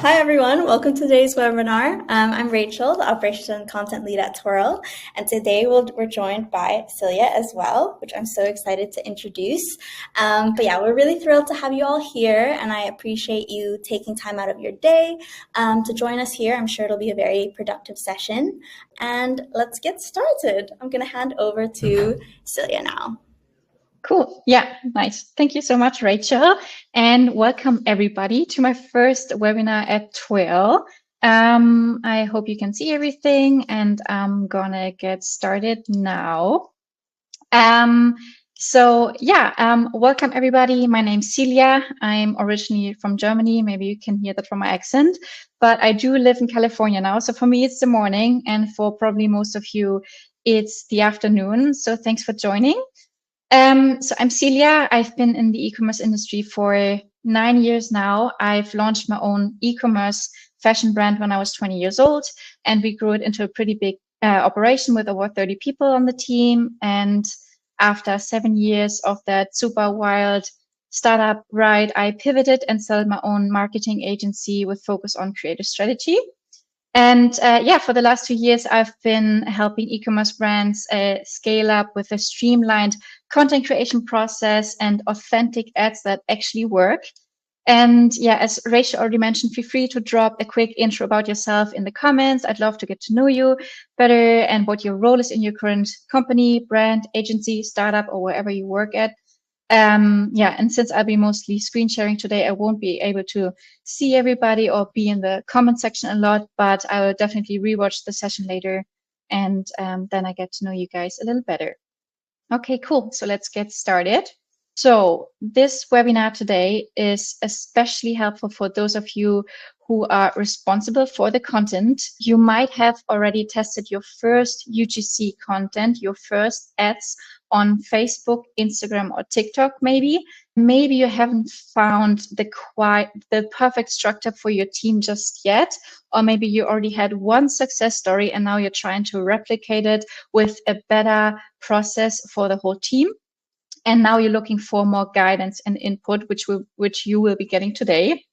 Hi everyone, welcome to today's webinar. I'm Rachel, the Operations and Content Lead at Twirl, and today we're joined by Silja as well, which I'm so excited to introduce. But yeah, we're really thrilled to have you all here, and I appreciate you taking time out of your day to join us here. I'm sure it'll be a very productive session, and let's get started. I'm going to hand over to Silja now. Cool. Yeah, nice. Thank you so much, Rachel. And welcome everybody to my first webinar at Twirl. I hope you can see everything, and I'm gonna get started now. Welcome everybody. My name's Silja. I'm originally from Germany. Maybe you can hear that from my accent, but I do live in California now. So for me, it's the morning, and for probably most of you, it's the afternoon. So thanks for joining. So I'm Silja. I've been in the e-commerce industry for 9 years now. I've launched my own e-commerce fashion brand when I was 20 years old, and we grew it into a pretty big operation with over 30 people on the team. And after 7 years of that super wild startup ride, I pivoted and started my own marketing agency with focus on creative strategy. And for the last 2 years, I've been helping e-commerce brands scale up with a streamlined content creation process and authentic ads that actually work. And yeah, as Rachel already mentioned, feel free to drop a quick intro about yourself in the comments. I'd love to get to know you better and what your role is in your current company, brand, agency, startup, or wherever you work at. And since I'll be mostly screen sharing today, I won't be able to see everybody or be in the comment section a lot, but I will definitely rewatch the session later, and then I get to know you guys a little better. Okay, cool. So let's get started. So this webinar today is especially helpful for those of you who are responsible for the content. You might have already tested your first UGC content, your first ads on Facebook, Instagram, or TikTok, maybe. Maybe you haven't found the perfect structure for your team just yet, or maybe you already had one success story and now you're trying to replicate it with a better process for the whole team. And now you're looking for more guidance and input, which you will be getting today.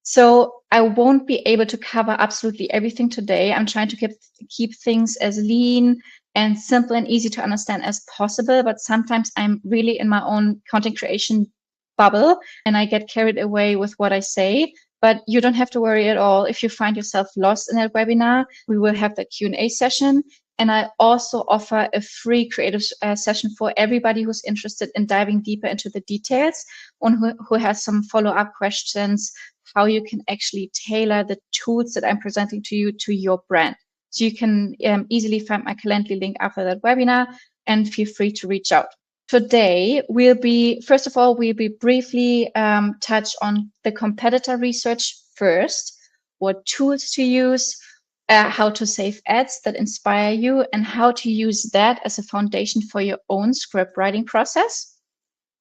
So I won't be able to cover absolutely everything today. I'm trying to keep things as lean and simple and easy to understand as possible. But sometimes I'm really in my own content creation bubble and I get carried away with what I say. But you don't have to worry at all. If you find yourself lost in that webinar, we will have the Q&A session. And I also offer a free creative session for everybody who's interested in diving deeper into the details, and who has some follow-up questions, how you can actually tailor the tools that I'm presenting to you to your brand. So you can easily find my Calendly link after that webinar, and feel free to reach out. Today, we'll be briefly touch on the competitor research first, what tools to use, how to save ads that inspire you, and how to use that as a foundation for your own script writing process.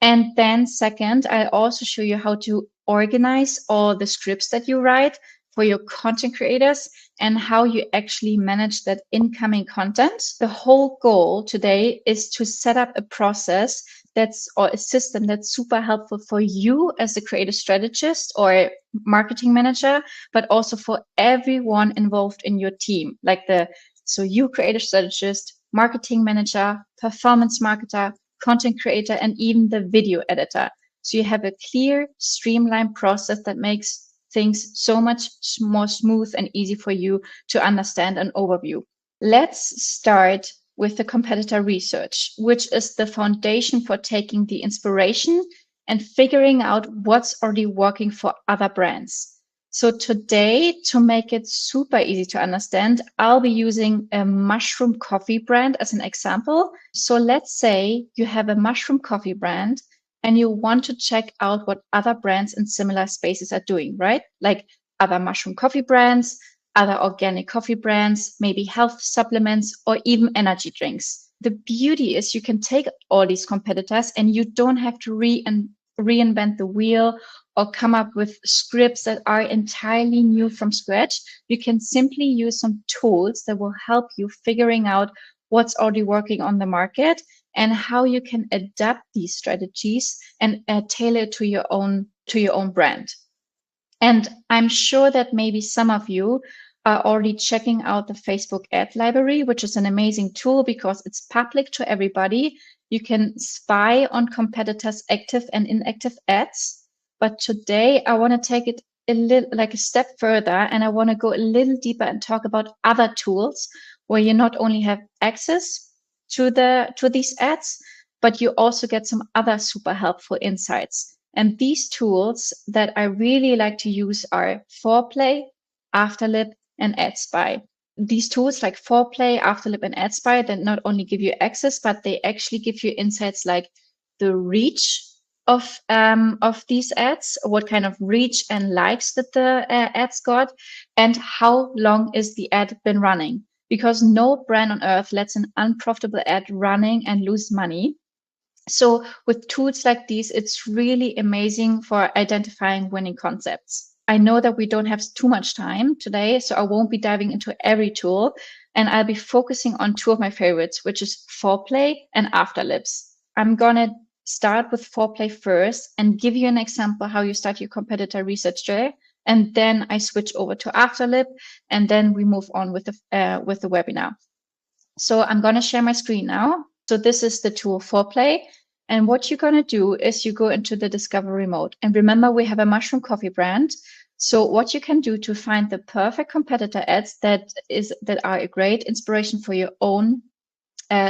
And then second, I'll also show you how to organize all the scripts that you write for your content creators and how you actually manage that incoming content. The whole goal today is to set up a process or a system that's super helpful for you as a creative strategist or marketing manager, but also for everyone involved in your team, so you creative strategist, marketing manager, performance marketer, content creator, and even the video editor. So you have a clear, streamlined process that makes things so much more smooth and easy for you to understand an overview. Let's start with the competitor research, which is the foundation for taking the inspiration and figuring out what's already working for other brands. So today, to make it super easy to understand, I'll be using a mushroom coffee brand as an example. So let's say you have a mushroom coffee brand and you want to check out what other brands in similar spaces are doing, right? Like other mushroom coffee brands, other organic coffee brands, maybe health supplements, or even energy drinks. The beauty is you can take all these competitors and you don't have to reinvent the wheel or come up with scripts that are entirely new from scratch. You can simply use some tools that will help you figuring out what's already working on the market and how you can adapt these strategies and tailor it to your own brand. And I'm sure that maybe some of you are already checking out the Facebook ad library, which is an amazing tool because it's public to everybody. You can spy on competitors' active and inactive ads. But today I want to take it a step further, and I want to go a little deeper and talk about other tools where you not only have access to these ads, but you also get some other super helpful insights. And these tools that I really like to use are Foreplay, Afterlib, and AdSpy. These tools like Foreplay, Afterlib, and AdSpy that not only give you access, but they actually give you insights like the reach of these ads, what kind of reach and likes that the ads got, and how long is the ad been running. Because no brand on earth lets an unprofitable ad running and lose money. So with tools like these, it's really amazing for identifying winning concepts. I know that we don't have too much time today, so I won't be diving into every tool, and I'll be focusing on two of my favorites, which is Foreplay and Afterlibs. I'm gonna start with Foreplay first and give you an example how you start your competitor research there, and then I switch over to Afterlib, and then we move on with the webinar. So I'm gonna share my screen now. So this is the tool Foreplay. And what you're going to do is you go into the discovery mode. And remember, we have a mushroom coffee brand. So what you can do to find the perfect competitor ads that are a great inspiration for your own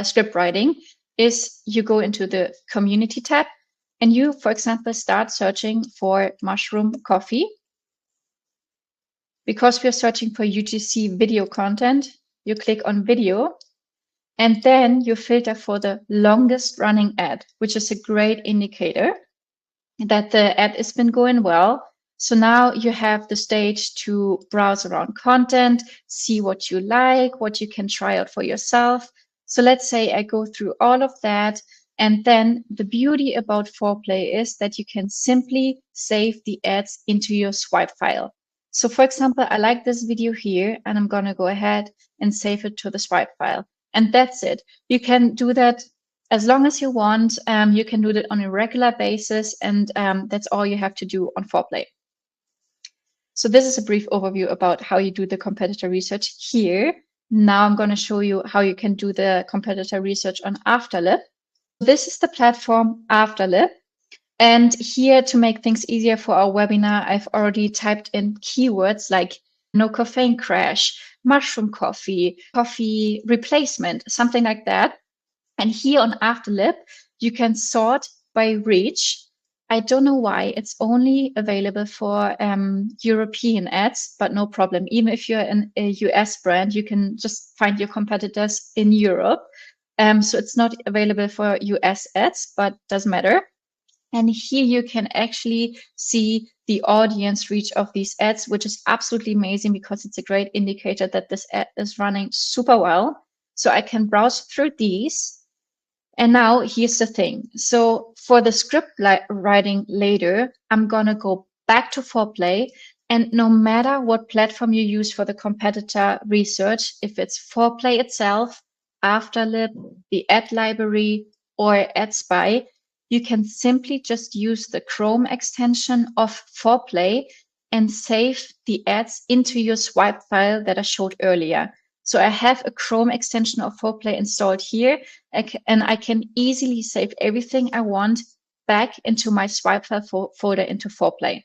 script writing is you go into the community tab and you, for example, start searching for mushroom coffee. Because we're searching for UGC video content, you click on video. And then you filter for the longest running ad, which is a great indicator that the ad has been going well. So now you have the stage to browse around content, see what you like, what you can try out for yourself. So let's say I go through all of that. And then the beauty about Foreplay is that you can simply save the ads into your swipe file. So for example, I like this video here, and I'm going to go ahead and save it to the swipe file. And that's it. You can do that as long as you want. You can do that on a regular basis, and that's all you have to do on Foreplay. So this is a brief overview about how you do the competitor research here. Now I'm going to show you how you can do the competitor research on Afterlib. This is the platform Afterlib. And here, to make things easier for our webinar, I've already typed in keywords like no caffeine crash, mushroom coffee, coffee replacement, something like that. And here on Afterlib, you can sort by reach. I don't know why it's only available for European ads, but no problem. Even if you're a US brand, you can just find your competitors in Europe. So it's not available for US ads, but doesn't matter. And here you can actually see the audience reach of these ads, which is absolutely amazing because it's a great indicator that this ad is running super well. So I can browse through these. And now here's the thing. So for the script writing later, I'm going to go back to Foreplay. And no matter what platform you use for the competitor research, if it's Foreplay itself, Afterlib, the ad library, or AdSpy, you can simply just use the Chrome extension of Foreplay and save the ads into your swipe file that I showed earlier. So I have a Chrome extension of Foreplay installed here, and I can easily save everything I want back into my swipe file folder into Foreplay.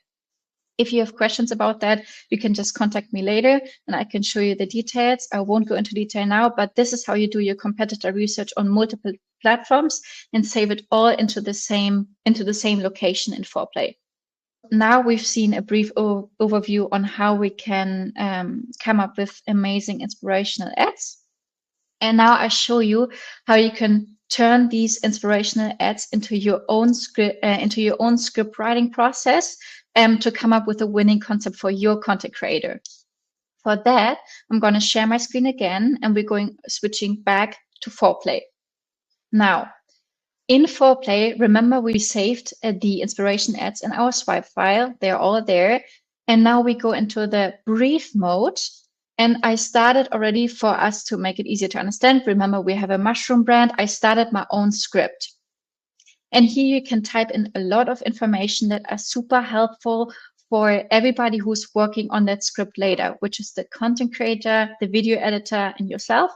If you have questions about that, you can just contact me later and I can show you the details. I won't go into detail now, but this is how you do your competitor research on multiple platforms and save it all into the same location in Foreplay. Now we've seen a brief overview on how we can come up with amazing inspirational ads. And now I show you how you can turn these inspirational ads into your own script writing process to come up with a winning concept for your content creator. For that, I'm going to share my screen again, and we're switching back to Foreplay. Now, in Foreplay, remember we saved the inspiration ads in our swipe file. They're all there. And now we go into the brief mode. And I started already, for us to make it easier to understand. Remember, we have a mushroom brand. I started my own script. And here you can type in a lot of information that are super helpful for everybody who's working on that script later, which is the content creator, the video editor, and yourself.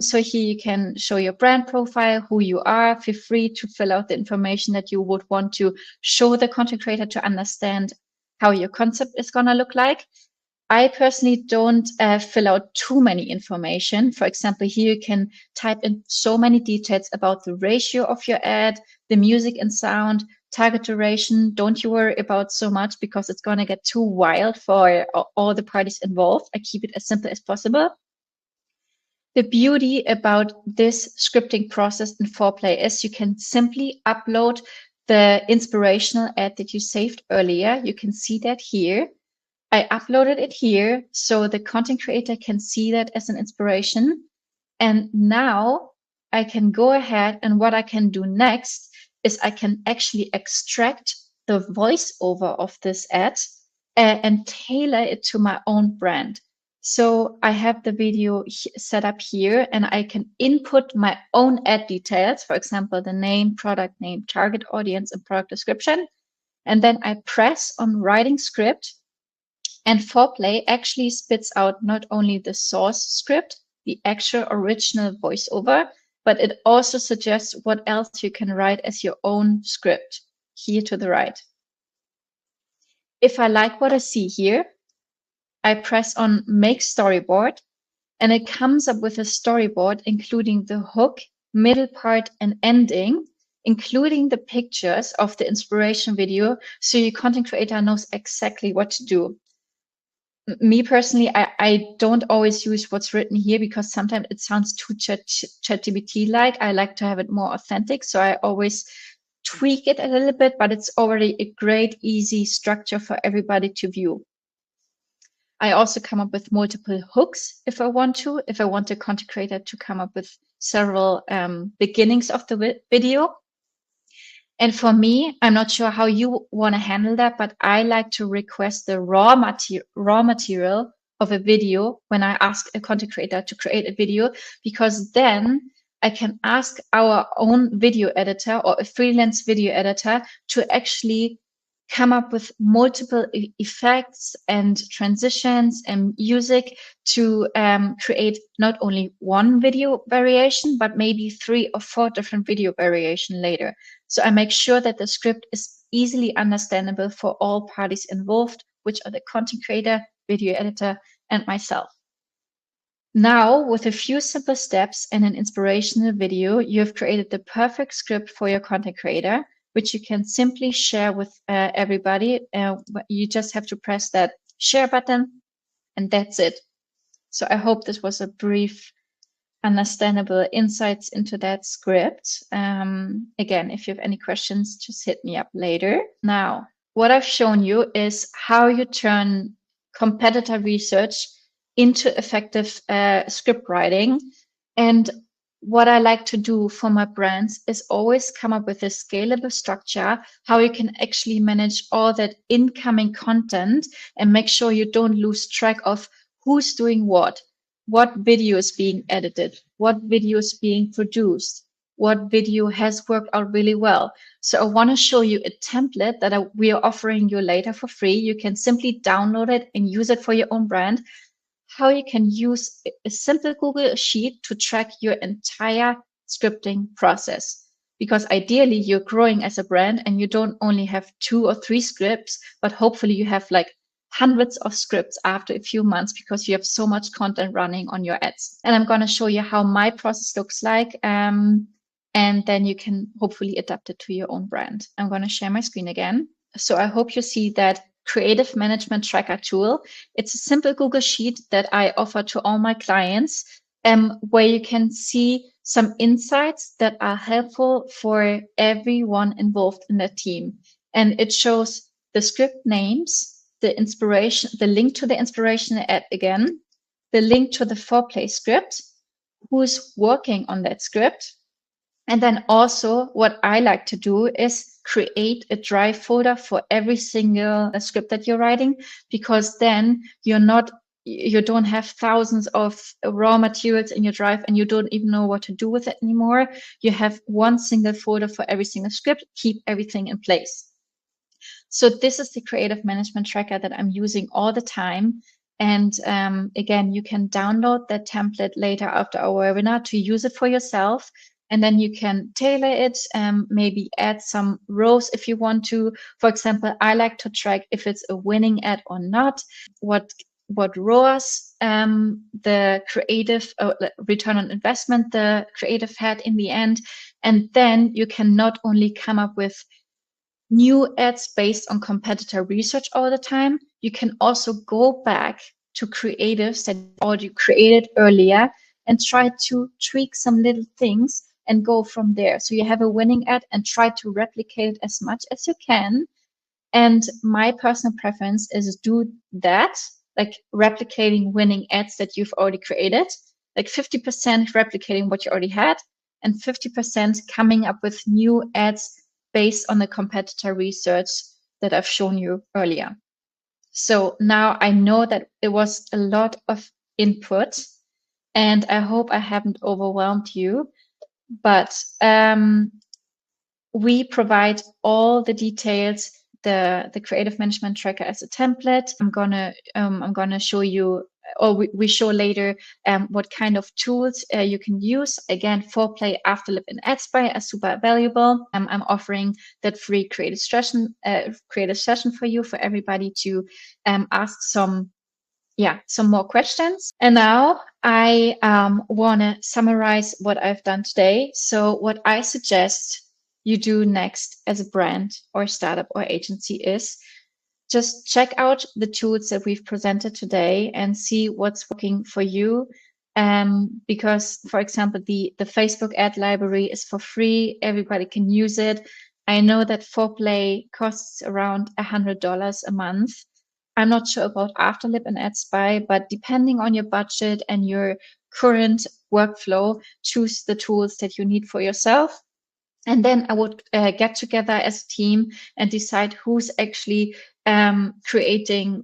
So here you can show your brand profile, who you are. Feel free to fill out the information that you would want to show the content creator to understand how your concept is going to look like. I personally don't fill out too many information. For example, here you can type in so many details about the ratio of your ad, the music and sound, target duration. Don't you worry about so much because it's going to get too wild for all the parties involved. I keep it as simple as possible. The beauty about this scripting process in Foreplay is you can simply upload the inspirational ad that you saved earlier. You can see that here. I uploaded it here so the content creator can see that as an inspiration. And now I can go ahead, and what I can do next is I can actually extract the voiceover of this ad and tailor it to my own brand. So I have the video set up here, and I can input my own ad details, for example, the name, product name, target audience, and product description. And then I press on writing script, and Foreplay actually spits out not only the source script, the actual original voiceover, but it also suggests what else you can write as your own script here to the right. If I like what I see here, I press on make storyboard, and it comes up with a storyboard including the hook, middle part, and ending, including the pictures of the inspiration video, so your content creator knows exactly what to do. Me personally, I don't always use what's written here because sometimes it sounds too ChatGPT-like. I like to have it more authentic, so I always tweak it a little bit, but it's already a great, easy structure for everybody to view. I also come up with multiple hooks if I want to. If I want the content creator to come up with several beginnings of the video. And for me, I'm not sure how you want to handle that, but I like to request the raw material of a video when I ask a content creator to create a video, because then I can ask our own video editor or a freelance video editor to actually come up with multiple effects and transitions and music to create not only one video variation, but maybe 3 or 4 different video variation later. So I make sure that the script is easily understandable for all parties involved, which are the content creator, video editor, and myself. Now, with a few simple steps and an inspirational video, you have created the perfect script for your content creator, which you can simply share with everybody. You just have to press that share button, and that's it. So I hope this was a brief, understandable insights into that script. Again, if you have any questions, just hit me up later. Now, what I've shown you is how you turn competitor research into effective script writing. And what I like to do for my brands is always come up with a scalable structure, how you can actually manage all that incoming content and make sure you don't lose track of who's doing what video is being edited, what video is being produced, what video has worked out really well. So I want to show you a template that we are offering you later for free. You can simply download it and use it for your own brand. How you can use a simple Google Sheet to track your entire scripting process. Because ideally you're growing as a brand and you don't only have 2 or 3 scripts, but hopefully you have like hundreds of scripts after a few months because you have so much content running on your ads. And I'm going to show you how my process looks like. And then you can hopefully adapt it to your own brand. I'm going to share my screen again. So I hope you see that creative management tracker tool. It's a simple Google Sheet that I offer to all my clients, where you can see some insights that are helpful for everyone involved in the team. And it shows the script names, the inspiration, the link to the inspirational ad again, the link to the Foreplay script, who's working on that script. And then also what I like to do is create a drive folder for every single script that you're writing, because then you don't have thousands of raw materials in your drive and you don't even know what to do with it anymore. You have one single folder for every single script, keep everything in place. So this is the creative management tracker that I'm using all the time. And again, you can download that template later after our webinar to use it for yourself. And then you can tailor it, maybe add some rows if you want to. For example, I like to track if it's a winning ad or not, what ROAS the creative return on investment the creative had in the end. And then you can not only come up with new ads based on competitor research all the time, you can also go back to creatives that you already created earlier and try to tweak some little things and go from there. So you have a winning ad and try to replicate it as much as you can. And my personal preference is do that, like replicating winning ads that you've already created, like 50% replicating what you already had and 50% coming up with new ads based on the competitor research that I've shown you earlier. So now I know that it was a lot of input and I hope I haven't overwhelmed you, but we provide all the details, the creative management tracker as a template. I'm gonna show you, or we show later what kind of tools you can use. Again, Foreplay, Afterlib, and AdSpy are super valuable. I'm offering that free creative session for you, for everybody to ask some more questions. And now I want to summarize what I've done today. So what I suggest you do next as a brand or startup or agency is just check out the tools that we've presented today and see what's working for you. Because, for example, the Facebook ad library is for free. Everybody can use it. I know that Foreplay costs around $100 a month. I'm not sure about Afterlib and AdSpy, but depending on your budget and your current workflow, choose the tools that you need for yourself. And then I would get together as a team and decide who's actually creating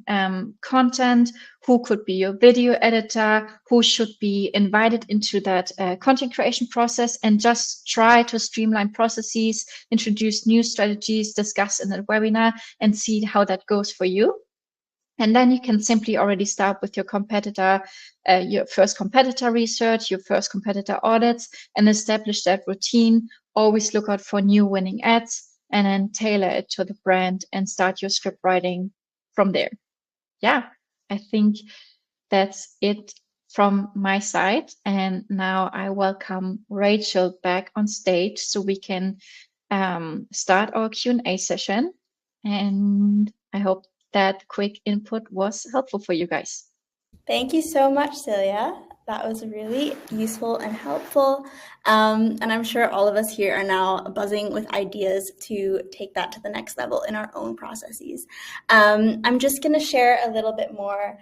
content, who could be your video editor, who should be invited into that content creation process, and just try to streamline processes, introduce new strategies, discuss in a webinar, and see how that goes for you. And then you can simply already start with your competitor, your first competitor research, your first competitor audits, and establish that routine. Always look out for new winning ads and then tailor it to the brand and start your script writing from there. Yeah, I think that's it from my side. And now I welcome Rachel back on stage so we can start our Q&A session. And I hope that quick input was helpful for you guys. Thank you so much, Silja. That was really useful and helpful. And I'm sure all of us here are now buzzing with ideas to take that to the next level in our own processes. I'm just going to share a little bit more,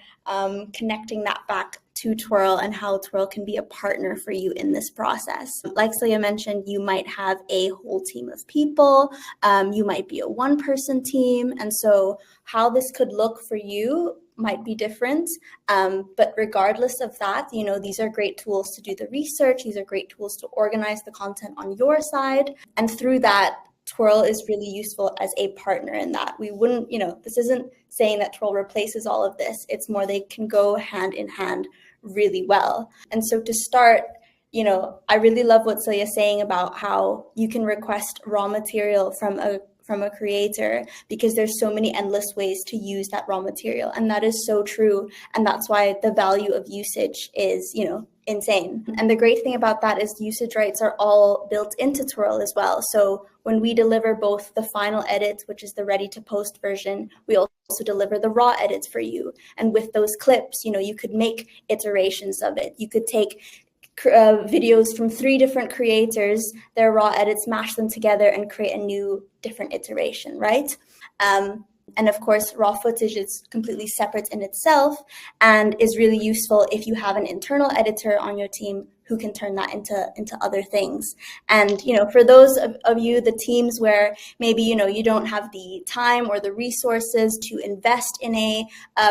connecting that back to Twirl and how Twirl can be a partner for you in this process. Like Silja mentioned, you might have a whole team of people. You might be a one-person team. And so how this could look for you might be different. But regardless of that, you know, these are great tools to do the research. These are great tools to organize the content on your side. And through that, Twirl is really useful as a partner in that. We wouldn't, you know, this isn't saying that Twirl replaces all of this. It's more they can go hand in hand really well. And so to start, you know, I really love what Silja's saying about how you can request raw material from a creator, because there's so many endless ways to use that raw material. And that is so true. And that's why the value of usage is, you know, insane. And the great thing about that is usage rights are all built into Twirl as well. So when we deliver both the final edits, which is the ready to post version, we also deliver the raw edits for you. And with those clips, you know, you could make iterations of it. You could take videos from 3 different creators, their raw edits, mash them together and create a new different iteration, right? And of course, raw footage is completely separate in itself and is really useful if you have an internal editor on your team who can turn that into other things. And, for those of you, the teams where maybe, you don't have the time or the resources to invest in a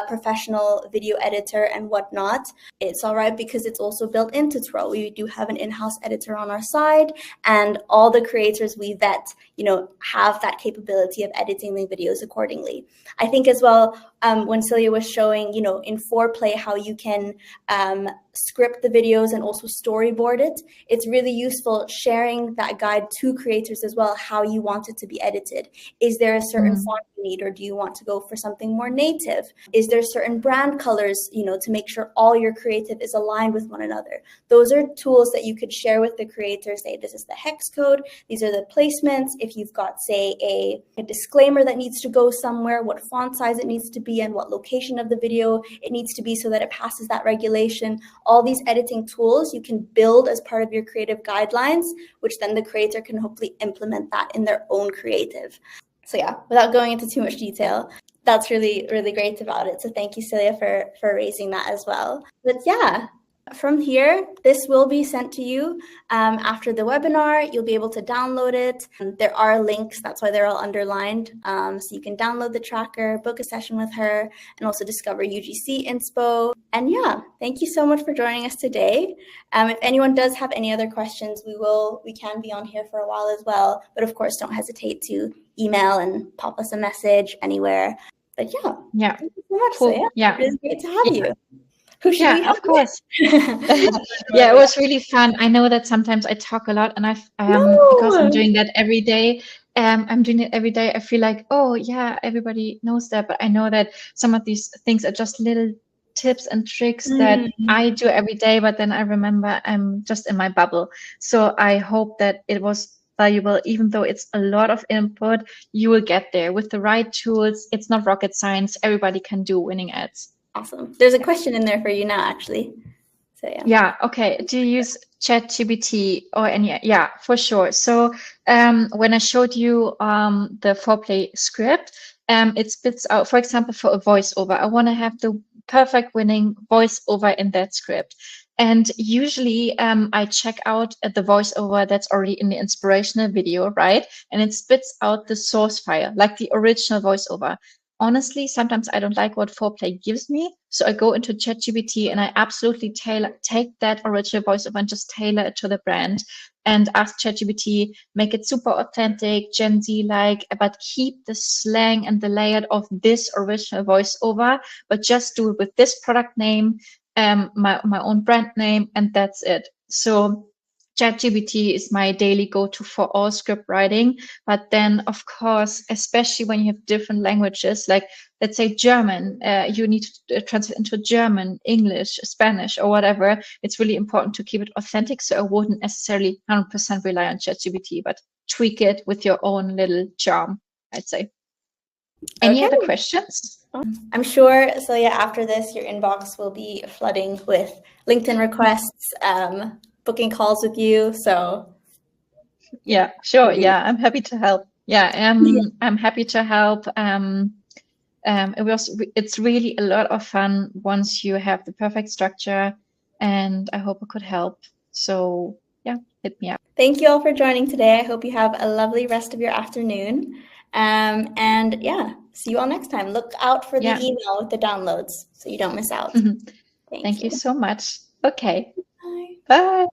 professional video editor and whatnot, it's all right, because it's also built into Twirl. We do have an in-house editor on our side, and all the creators we vet, have that capability of editing the videos accordingly. I think as well, when Silja was showing, in Foreplay how you can script the videos and also storyboard it, it's really useful sharing that guide to creators as well, how you want it to be edited. Is there a certain font you need, or do you want to go for something more native? Is there certain brand colors, to make sure all your creative is aligned with one another? Those are tools that you could share with the creators. Say, this is the hex code, these are the placements. If you've got, say, a disclaimer that needs to go somewhere, what font size it needs to be and what location of the video it needs to be so that it passes that regulation. All these editing tools you can build as part of your creative guidelines, which then the creator can hopefully implement that in their own creative. So yeah, without going into too much detail, that's really, really great about it. So thank you, Silja, for raising that as well. But yeah, from here, this will be sent to you after the webinar. You'll be able to download it. There are links, that's why they're all underlined. So you can download the tracker, book a session with her, and also discover UGC inspo. And yeah, thank you so much for joining us today. If anyone does have any other questions, we can be on here for a while as well. But of course, don't hesitate to email and pop us a message anywhere. But yeah. Thank you so much, Silja. Yeah. It is great to have you. Who should we have? Of course. Yeah, it was really fun. I know that sometimes I talk a lot, and because I'm doing that every day. I'm doing it every day. I feel like, oh yeah, everybody knows that, but I know that some of these things are just little tips and tricks that I do every day, but then I remember I'm just in my bubble. So I hope that it was valuable. Even though it's a lot of input, you will get there with the right tools. It's not rocket science. Everybody can do winning ads. Awesome. There's a question in there for you now, actually. So yeah. Yeah. Okay. Do you use ChatGPT or any? Yeah, for sure. So when I showed you the Foreplay script, it spits out, for example, for a voiceover. I want to have the perfect winning voiceover in that script. And usually I check out the voiceover that's already in the inspirational video, right? And it spits out the source file, like the original voiceover. Honestly, sometimes I don't like what Foreplay gives me. So I go into ChatGPT and I absolutely take that original voiceover and just tailor it to the brand and ask ChatGPT, make it super authentic, Gen Z-like, but keep the slang and the layout of this original voiceover, but just do it with this product name, my own brand name, and that's it. So ChatGPT is my daily go-to for all script writing. But then, of course, especially when you have different languages, like let's say German, you need to translate into German, English, Spanish, or whatever. It's really important to keep it authentic. So I wouldn't necessarily 100% rely on ChatGPT, but tweak it with your own little charm, I'd say. Any other questions? I'm sure, Silja, after this, your inbox will be flooding with LinkedIn requests, booking calls with you. So yeah, sure. Yeah, I'm happy to help. Yeah, I'm happy to help. It's really a lot of fun once you have the perfect structure, and I hope I could help. So yeah, hit me up. Thank you all for joining today. I hope you have a lovely rest of your afternoon. And yeah, see you all next time. Look out for the email with the downloads so you don't miss out. Thank you so much. Okay. Bye. Bye.